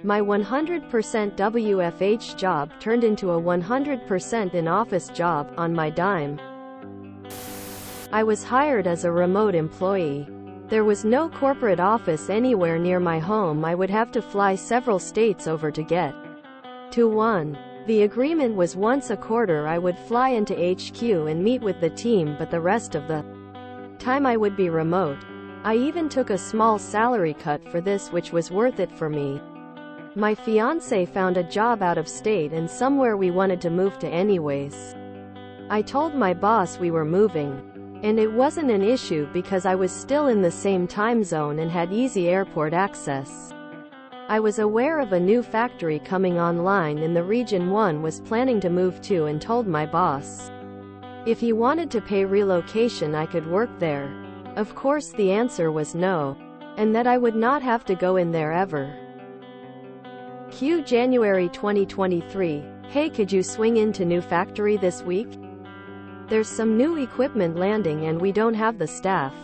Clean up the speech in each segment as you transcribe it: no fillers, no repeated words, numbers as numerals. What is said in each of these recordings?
My 100% WFH job turned into a 100% in-office job, on my dime. I was hired as a remote employee. There was no corporate office anywhere near my home. I would have to fly several states over to get to one. The agreement was once a quarter I would fly into HQ and meet with the team, but the rest of the time I would be remote. I even took a small salary cut for this, which was worth it for me. My fiancé found a job out of state and somewhere we wanted to move to anyways. I told my boss we were moving. And it wasn't an issue because I was still in the same time zone and had easy airport access. I was aware of a new factory coming online in the region one was planning to move to and told my boss if he wanted to pay relocation I could work there. Of course the answer was no, and that I would not have to go in there ever. Q January 2023. Hey, could you swing into new factory this week? There's some new equipment landing and we don't have the staff.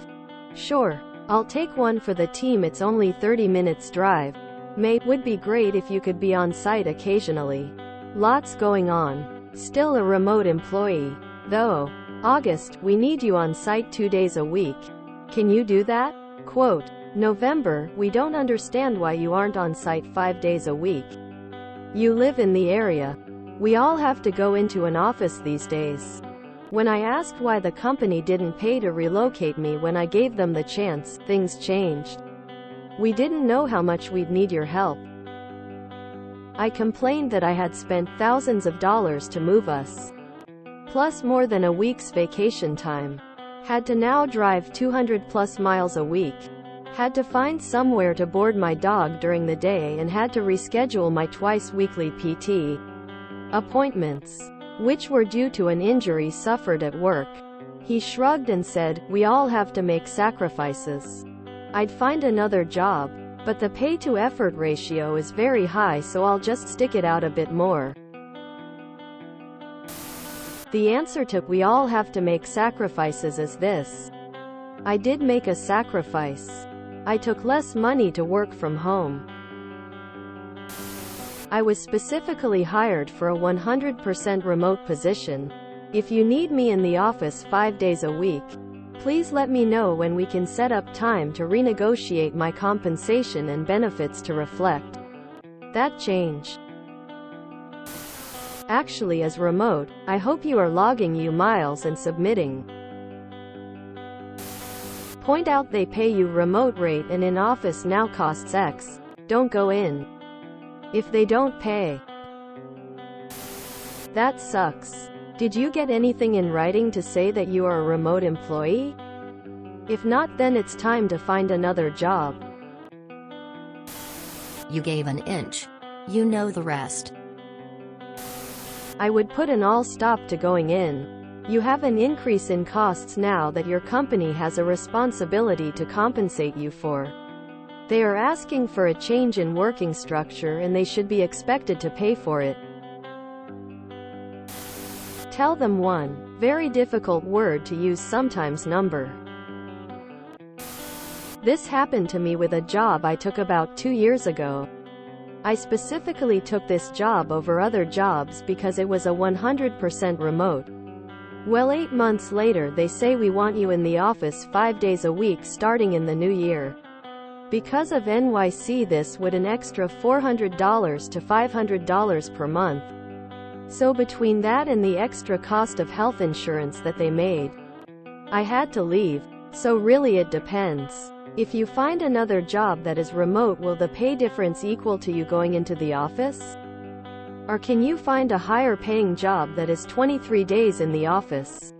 Sure, I'll take one for the team. It's only 30 minutes drive. Would be great if you could be on site occasionally. Lots going on. Still a remote employee. Though. August, we need you on site 2 days a week. Can you do that? Quote, November, we don't understand why you aren't on site 5 days a week. You live in the area. We all have to go into an office these days. When I asked why the company didn't pay to relocate me when I gave them the chance, things changed. We didn't know how much we'd need your help. I complained that I had spent thousands of dollars to move us, plus more than a week's vacation time. Had to now drive 200+ miles a week. Had to find somewhere to board my dog during the day and had to reschedule my twice-weekly PT appointments, which were due to an injury suffered at work. He shrugged and said, we all have to make sacrifices. I'd find another job, but the pay-to-effort ratio is very high, so I'll just stick it out a bit more. The answer to we all have to make sacrifices is this. I did make a sacrifice. I took less money to work from home. I was specifically hired for a 100% remote position. If you need me in the office 5 days a week, please let me know when we can set up time to renegotiate my compensation and benefits to reflect that change. Actually, as remote, I hope you are logging you miles and submitting. Point out they pay you remote rate and in office now costs X. Don't go in. If they don't pay, that sucks. Did you get anything in writing to say that you are a remote employee? If not, then it's time to find another job. You gave an inch. You know the rest. I would put an all stop to going in. You have an increase in costs now that your company has a responsibility to compensate you for. They are asking for a change in working structure and they should be expected to pay for it. Tell them one very difficult word to use, sometimes number. This happened to me with a job I took about 2 years ago. I specifically took this job over other jobs because it was a 100% remote. Well, 8 months later they say we want you in the office 5 days a week starting in the new year. Because of NYC, this would an extra $400 to $500 per month. So between that and the extra cost of health insurance that they made, I had to leave. So really it depends. If you find another job that is remote, will the pay difference equal to you going into the office? Or can you find a higher paying job that is 23 days in the office?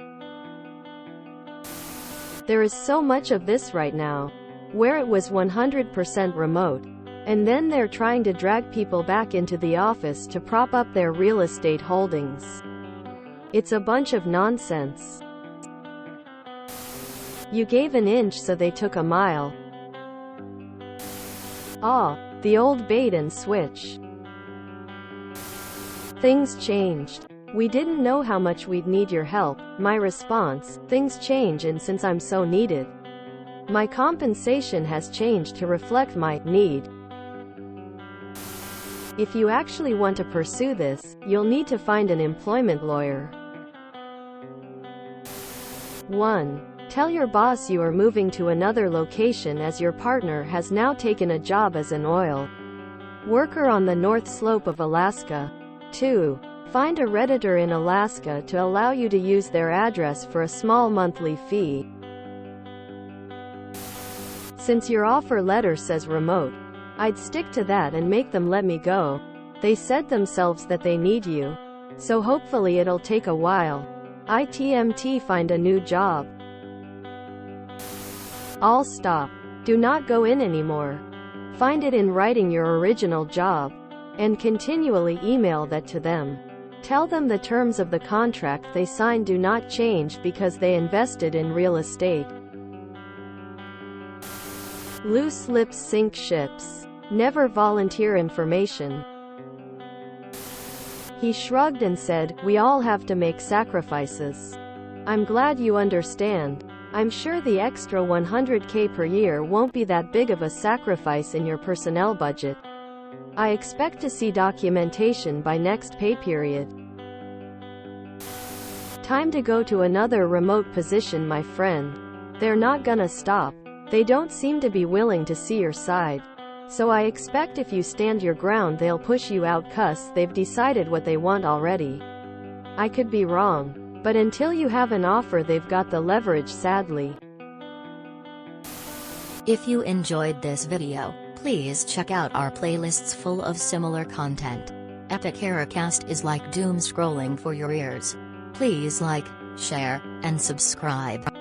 There is so much of this right now, where it was 100% remote, and then they're trying to drag people back into the office to prop up their real estate holdings. It's a bunch of nonsense. You gave an inch, so they took a mile. The old bait and switch. Things changed. We didn't know how much we'd need your help. My response, things change, and since I'm so needed, my compensation has changed to reflect my need. If you actually want to pursue this, you'll need to find an employment lawyer. 1. Tell your boss you are moving to another location as your partner has now taken a job as an oil worker on the North Slope of Alaska. 2. Find a Redditor in Alaska to allow you to use their address for a small monthly fee. Since your offer letter says remote, I'd stick to that and make them let me go. They said themselves that they need you. So hopefully it'll take a while. ITMT find a new job. All stop. Do not go in anymore. Find it in writing your original job. And continually email that to them. Tell them the terms of the contract they signed do not change because they invested in real estate. Loose lips sink ships. Never volunteer information. He shrugged and said, "We all have to make sacrifices. I'm glad you understand. I'm sure the extra $100K per year won't be that big of a sacrifice in your personnel budget. I expect to see documentation by next pay period." Time to go to another remote position, my friend. They're not gonna stop. They don't seem to be willing to see your side. So I expect if you stand your ground they'll push you out 'cause they've decided what they want already. I could be wrong. But until you have an offer they've got the leverage, sadly. If you enjoyed this video, please check out our playlists full of similar content. Epic Haircast is like doom scrolling for your ears. Please like, share, and subscribe.